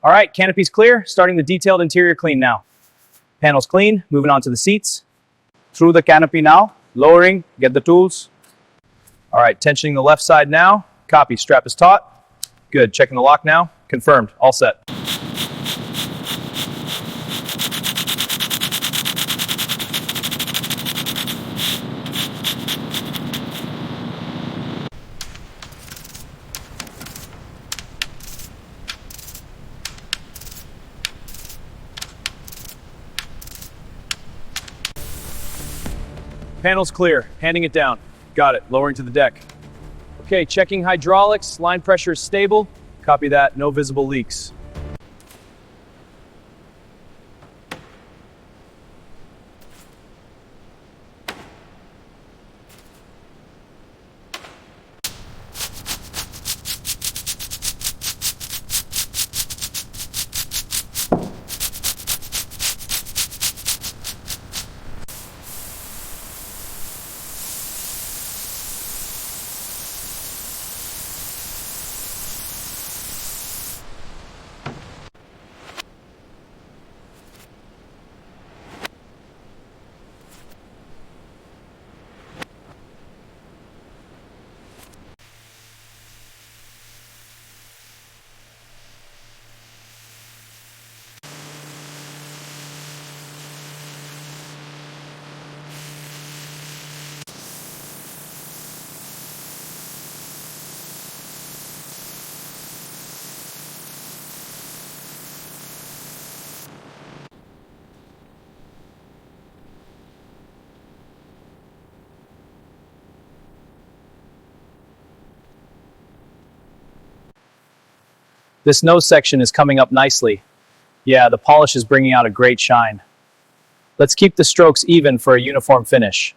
All right, canopy's clear. Starting the detailed interior clean now. Panels clean, moving on to the seats. Through the canopy now, lowering, get the tools. All right, tensioning the left side now. Copy, strap is taut. Good, checking the lock now. Confirmed, all set. Panels clear, handing it down. Got it, lowering to the deck. Okay, checking hydraulics, line pressure is stable. Copy that, no visible leaks. This nose section is coming up nicely. Yeah, the polish is bringing out a great shine. Let's keep the strokes even for a uniform finish.